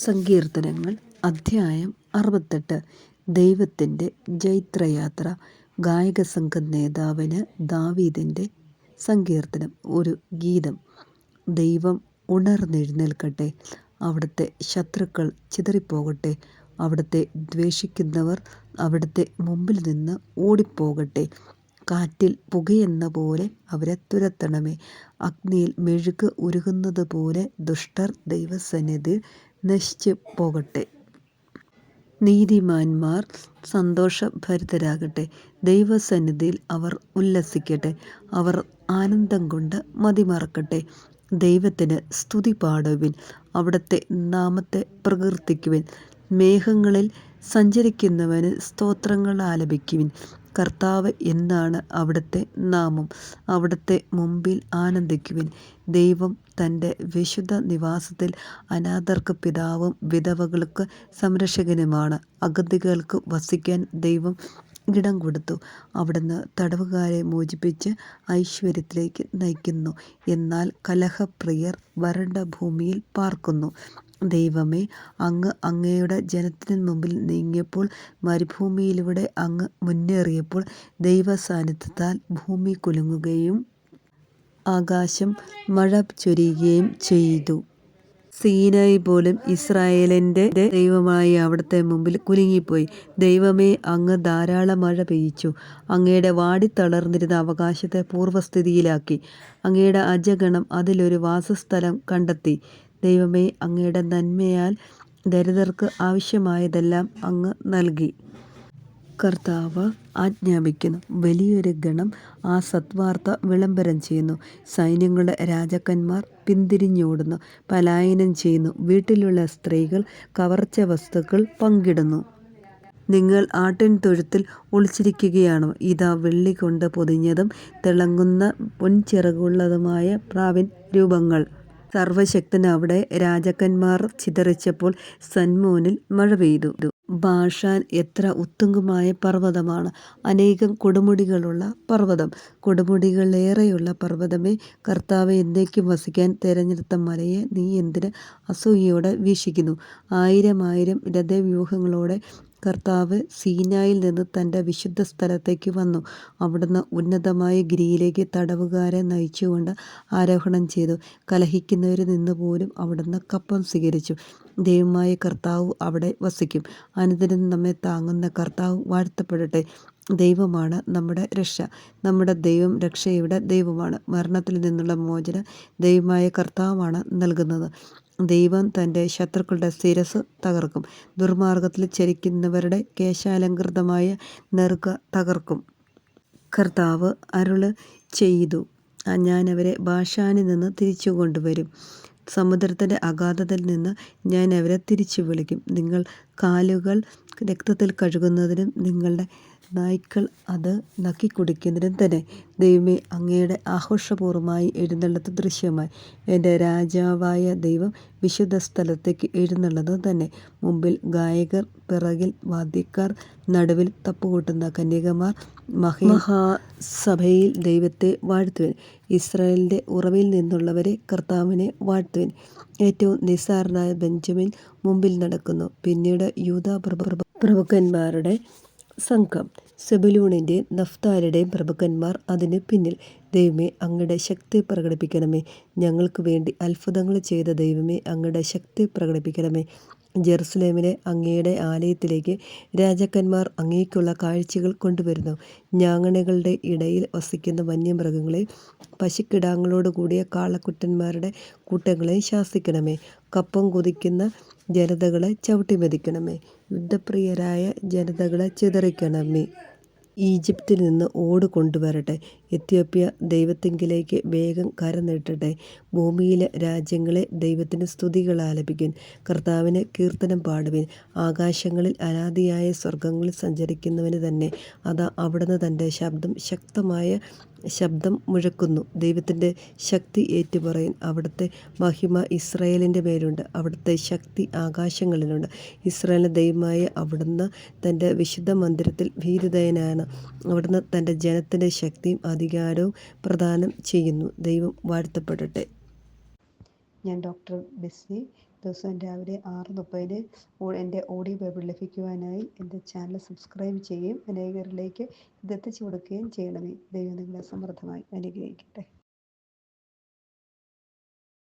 സങ്കീർത്തനങ്ങൾ അധ്യായം 68. ദൈവത്തിൻ്റെ ജൈത്രയാത്ര. ഗായകസംഘം നേതാവിന് ദാവീദിൻ്റെ സങ്കീർത്തനം. ഒരു ഗീതം. ദൈവം ഉണർന്നെഴുന്നേൽക്കട്ടെ, അവിടുത്തെ ശത്രുക്കൾ ചിതറിപ്പോകട്ടെ, അവിടുത്തെ ദ്വേഷിക്കുന്നവർ അവിടുത്തെ മുമ്പിൽ നിന്ന് ഓടിപ്പോകട്ടെ. കാറ്റിൽ പുകയെന്ന പോലെ അവരെ തുരത്തണമേ. അഗ്നിയിൽ മെഴുക് ഉരുകുന്നത് പോലെ ദുഷ്ടർ ദൈവസന്നിധിയിൽ നശിച്ചു പോകട്ടെ. നീതിമാന്മാർ സന്തോഷഭരിതരാകട്ടെ, ദൈവസന്നിധിയിൽ അവർ ഉല്ലസിക്കട്ടെ, അവർ ആനന്ദം കൊണ്ട് മതിമറക്കട്ടെ. ദൈവത്തിന് സ്തുതി പാടുവിൻ, അവിടുത്തെ നാമത്തെ പ്രകീർത്തിക്കുവിൻ. മേഘങ്ങളിൽ സഞ്ചരിക്കുന്നവന് സ്തോത്രങ്ങൾ ആലപിക്കുവിൻ. കർത്താവ് എന്നാണ് അവിടുത്തെ നാമം, അവിടുത്തെ മുമ്പിൽ ആനന്ദിക്കുവിൻ. ദൈവം തൻ്റെ വിശുദ്ധ നിവാസത്തിൽ അനാഥർക്ക് പിതാവും വിധവകൾക്ക് സംരക്ഷകനുമാണ്. അഗതികൾക്ക് വസിക്കാൻ ദൈവം ഇടം കൊടുത്തു. അവിടുന്ന് തടവുകാരെ മോചിപ്പിച്ച് ഐശ്വര്യത്തിലേക്ക് നയിക്കുന്നു. എന്നാൽ കലഹപ്രിയർ വരണ്ട ഭൂമിയിൽ പാർക്കുന്നു. ദൈവമേ, അങ്ങ് അങ്ങയുടെ ജനത്തിന് മുമ്പിൽ നീങ്ങിയപ്പോൾ, മരുഭൂമിയിലൂടെ അങ്ങ് മുന്നേറിയപ്പോൾ, ദൈവസാന്നിധ്യത്താൽ ഭൂമി കുലുങ്ങുകയും ആകാശം മഴ ചൊരിയുകയും ചെയ്തു. സീനായി പോലും ഇസ്രായേലിൻ്റെ ദൈവമായ അവിടുത്തെ മുമ്പിൽ കുലുങ്ങിപ്പോയി. ദൈവമേ, അങ്ങ് ധാരാളം മഴ പെയ്യിച്ചു. അങ്ങയുടെ വാടിത്തളർന്നിരുന്ന അവകാശത്തെ പൂർവ്വസ്ഥിതിയിലാക്കി. അങ്ങയുടെ അജഗണം അതിലൊരു വാസസ്ഥലം കണ്ടെത്തി. ദൈവമേ, അങ്ങയുടെ നന്മയാൽ ദരിദ്രർക്ക് ആവശ്യമായതെല്ലാം അങ്ങ് നൽകി. കർത്താവ് ആജ്ഞാപിക്കുന്നു, വലിയൊരു ഗണം ആ സദ്വാർത്ത വിളംബരം ചെയ്യുന്നു. സൈന്യങ്ങളുടെ രാജാക്കന്മാർ പിന്തിരിഞ്ഞോടുന്നു, പലായനം ചെയ്യുന്നു. വീട്ടിലുള്ള സ്ത്രീകൾ കവർച്ച വസ്തുക്കൾ പങ്കിടുന്നു. നിങ്ങൾ ആട്ടിൻ തൊഴുത്തിൽ ഒളിച്ചിരിക്കുകയാണോ? ഇതാ, വെള്ളി കൊണ്ട് പൊതിഞ്ഞതും തിളങ്ങുന്ന പൊൻചിറകുള്ളതുമായ പ്രാവിൻ രൂപങ്ങൾ. സർവശക്തൻ അവിടെ രാജാക്കന്മാർ ചിതറിച്ചപ്പോൾ സന്മോനിൽ മഴ പെയ്തു. ബാഷാൻ എത്ര ഉത്തുംഗമായ പർവ്വതമാണ്, അനേകം കൊടുമുടികളുള്ള പർവ്വതം. കൊടുമുടികളേറെയുള്ള പർവ്വതമേ, കർത്താവ് എന്നേക്കും വസിക്കാൻ തിരഞ്ഞെടുത്ത മലയെ നീ എന്തിന് അസൂയയോടെ വീക്ഷിക്കുന്നു? ആയിരം ആയിരം രഥവ്യൂഹങ്ങളോടെ കർത്താവ് സീനായിൽ നിന്ന് തൻ്റെ വിശുദ്ധ സ്ഥലത്തേക്ക് വന്നു. അവിടുന്ന് ഉന്നതമായ ഗിരിയിലേക്ക് തടവുകാരെ നയിച്ചുകൊണ്ട് ആരോഹണം ചെയ്തു. കലഹിക്കുന്നവരിൽ നിന്ന് പോലും അവിടുന്ന് കപ്പം സ്വീകരിച്ചു. ദൈവമായ കർത്താവ് അവിടെ വസിക്കും. അനുദിനം നമ്മെ താങ്ങുന്ന കർത്താവ് വാഴ്ത്തപ്പെടട്ടെ. ദൈവമാണ് നമ്മുടെ രക്ഷ. നമ്മുടെ ദൈവം രക്ഷയുടെ ദൈവമാണ്. മരണത്തിൽ നിന്നുള്ള മോചനം ദൈവമായ കർത്താവാണ് നൽകുന്നത്. ദൈവം തൻ്റെ ശത്രുക്കളുടെ ശിരസ് തകർക്കും. ദുർമാർഗത്തിൽ ചരിക്കുന്നവരുടെ കേശാലങ്കൃതമായ നെറുക തകർക്കും. കർത്താവ് അരുളി ചെയ്തു, ഞാൻ അവരെ ബാഷാനിൽ നിന്ന് തിരിച്ചു കൊണ്ടുവരും. സമുദ്രത്തിൻ്റെ അഗാധതയിൽ നിന്ന് ഞാൻ അവരെ തിരിച്ചു വിളിക്കും. നിങ്ങൾ കാലുകൾ രക്തത്തിൽ കഴുകുന്നതിനും നിങ്ങളുടെ നായ്ക്കൾ അത് നക്കിക്കുടിക്കുന്നതിനും തന്നെ. ദൈവമേ, അങ്ങയുടെ ആഘോഷപൂർവ്വമായി എഴുന്നള്ളത്ത് ദൃശ്യമായി. എൻ്റെ രാജാവായ ദൈവം വിശുദ്ധ സ്ഥലത്തേക്ക് എഴുന്നള്ളത് തന്നെ. മുമ്പിൽ ഗായകർ, പിറകിൽ വാദ്യക്കാർ, നടുവിൽ തപ്പുകൂട്ടുന്ന കന്യകമാർ. മഹാസഭയിൽ ദൈവത്തെ വാഴ്ത്തുവിൻ. ഇസ്രായേലിൻ്റെ ഉറവിൽ നിന്നുള്ളവരെ കർത്താവിനെ വാഴ്ത്തുവിൻ. ഏറ്റവും നിസ്സാരനായ ബെഞ്ചമിൻ മുമ്പിൽ നടക്കുന്നു. പിന്നീട് യൂദാ പ്രഭുക്കന്മാരുടെ സംഘം, സെബൂലൂണിൻ്റെയും നഫ്താലിയുടെയും പ്രഭുക്കന്മാർ അതിന് പിന്നിൽ. ദൈവമേ, അങ്ങയുടെ ശക്തി പ്രകടിപ്പിക്കണമേ. ഞങ്ങൾക്ക് വേണ്ടി അത്ഭുതങ്ങൾ ചെയ്ത ദൈവമേ, അങ്ങയുടെ ശക്തി പ്രകടിപ്പിക്കണമേ. ജെറുസലേമിലെ അങ്ങയുടെ ആലയത്തിലേക്ക് രാജാക്കന്മാർ അങ്ങേക്കുള്ള കാഴ്ചകൾ കൊണ്ടുവരുന്നു. ഞാങ്ങണകളുടെ ഇടയിൽ വസിക്കുന്ന വന്യമൃഗങ്ങളെ, പശുക്കിടാങ്ങളോട് കൂടിയ കാളക്കുട്ടന്മാരുടെ കൂട്ടങ്ങളെ ശാസിക്കണമേ. കപ്പം കുതിക്കുന്ന ജനതകളെ ചവിട്ടിമെതിക്കണമേ. യുദ്ധപ്രിയരായ ജനതകളെ ചിതറിക്കണമേ. ഈജിപ്തിൽ നിന്ന് ഓട് കൊണ്ടുവരട്ടെ. എത്യോപ്യ ദൈവത്തിങ്കിലേക്ക് വേഗം കര നീട്ടട്ടെ. ഭൂമിയിലെ രാജ്യങ്ങളെ ദൈവത്തിന് സ്തുതികൾ ആലപിക്കുവിൻ. കർത്താവിന് കീർത്തനം പാടുവിൻ. ആകാശങ്ങളിൽ അനാദിയായ സ്വർഗങ്ങളിൽ സഞ്ചരിക്കുന്നവന് തന്നെ. അതാ, അവിടുന്ന് തൻ്റെ ശക്തമായ ശബ്ദം മുഴക്കുന്നു. ദൈവത്തിൻ്റെ ശക്തി ഏറ്റുപറയുൻ. അവിടുത്തെ മഹിമ ഇസ്രായേലിൻ്റെ മേലുണ്ട്. അവിടുത്തെ ശക്തി ആകാശങ്ങളിലുണ്ട്. ഇസ്രായേലിൻ്റെ ദൈവമായ അവിടുന്ന് തൻ്റെ വിശുദ്ധ മന്ദിരത്തിൽ ഭീതിദയനാണ്. അവിടുന്ന് തൻ്റെ ജനത്തിൻ്റെ ശക്തിയും അധികാരവും പ്രദാനം ചെയ്യുന്നു. ദൈവം വാഴ്ത്തപ്പെടട്ടെ. ഞാൻ ഡോക്ടർ ബെസ്സി, ദിവസവും രാവിലെ 6:30 എൻ്റെ ഓഡിയോ ബൈബിൾ ലഭിക്കുവാനായി എൻ്റെ ചാനൽ സബ്സ്ക്രൈബ് ചെയ്യുകയും അനേകരിലേക്ക് ഇതെത്തിച്ചു കൊടുക്കുകയും ചെയ്യണമേ. ദൈവം നിങ്ങളെ സമൃദ്ധമായി അനുഗ്രഹിക്കട്ടെ.